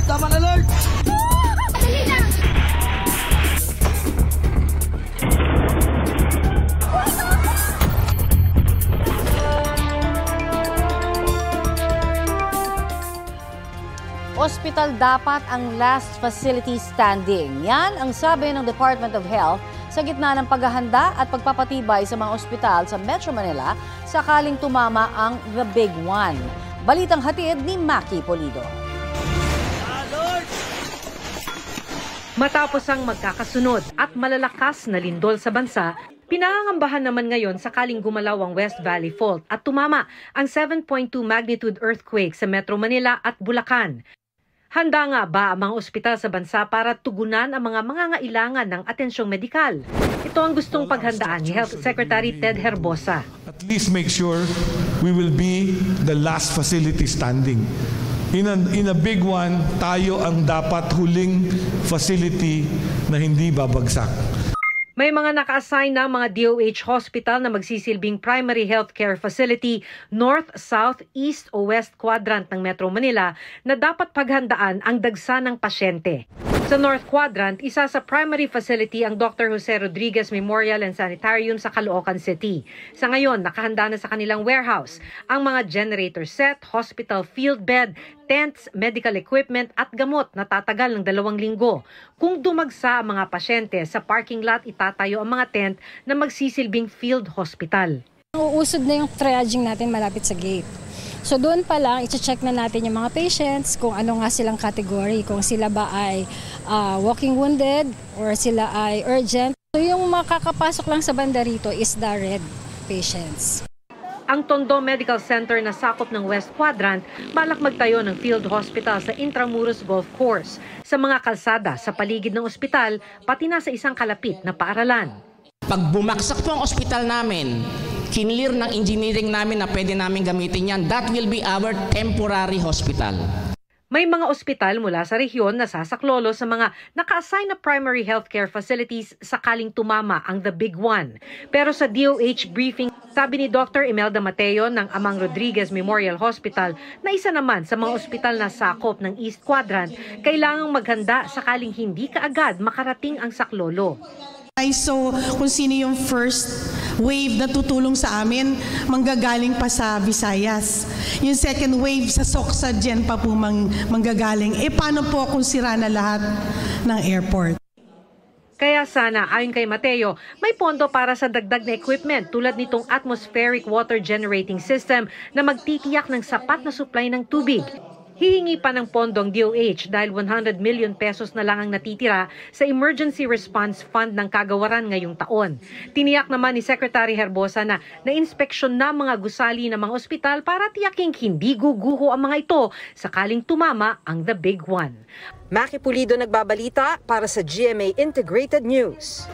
alert! Tama alert! Dali na! Ospital dapat ang last facility standing. Yan ang sabi ng Department of Health sa gitna ng paghahanda at pagpapatibay sa mga ospital sa Metro Manila sakaling tumama ang The Big One. Balitang hatid ni Maki Polido. Matapos ang magkakasunod at malalakas na lindol sa bansa, pinangangambahan naman ngayon sakaling gumalaw ang West Valley Fault at tumama ang 7.2 magnitude earthquake sa Metro Manila at Bulacan. Handa nga ba ang mga ospital sa bansa para tugunan ang mga mangangailangan ng atensyong medikal? Ito ang gustong paghandaan ni Health Secretary Ted Herbosa. At least make sure we will be the last facility standing. In a big one, tayo ang dapat huling facility na hindi babagsak. May mga naka-assign na mga DOH hospital na magsisilbing primary healthcare facility north, south, east o west quadrant ng Metro Manila na dapat paghandaan ang dagsa ng pasyente. Sa North Quadrant, isa sa primary facility ang Dr. Jose Rodriguez Memorial and Sanitarium sa Caloocan City. Sa ngayon, nakahanda na sa kanilang warehouse ang mga generator set, hospital field bed, tents, medical equipment at gamot na tatagal ng 2 linggo. Kung dumagsa ang mga pasyente, sa parking lot itatayo ang mga tent na magsisilbing field hospital. Uusod na yung triaging natin malapit sa gate. So doon pa lang, i-check na natin yung mga patients kung ano nga silang category, kung sila ba ay walking wounded or sila ay urgent. So yung makakapasok lang sa banda rito is the red patients. Ang Tondo Medical Center na sakop ng West Quadrant, balak magtayo ng field hospital sa Intramuros Golf Course, sa mga kalsada sa paligid ng ospital, pati na sa isang kalapit na paaralan. Pag bumaksak po ang ospital namin, kinlear ng engineering namin na pwede namin gamitin yan, that will be our temporary hospital. May mga ospital mula sa rehiyon na sasaklolo sa mga naka-assign na primary healthcare facilities sakaling tumama ang The Big One. Pero sa DOH briefing, sabi ni Dr. Imelda Mateo ng Amang Rodriguez Memorial Hospital na isa naman sa mga ospital na sakop ng East Quadrant, kailangang maghanda sakaling hindi kaagad makarating ang saklolo. So kung sino yung first wave na tutulong sa amin, manggagaling pa sa Visayas. Yung second wave sa Soksa dyan pa po manggagaling. Paano po kung sira na lahat ng airport? Kaya sana, ayon kay Mateo, may pondo para sa dagdag na equipment tulad nitong atmospheric water generating system na magtitiyak ng sapat na supply ng tubig. Hihingi pa ng pondo ang DOH dahil 100 million pesos na lang ang natitira sa Emergency Response Fund ng kagawaran ngayong taon. Tiniyak naman ni Secretary Herbosa na na-inspeksyon na mga gusali ng mga ospital para tiyaking hindi guguho ang mga ito sakaling tumama ang The Big One. Maki Pulido nagbabalita para sa GMA Integrated News.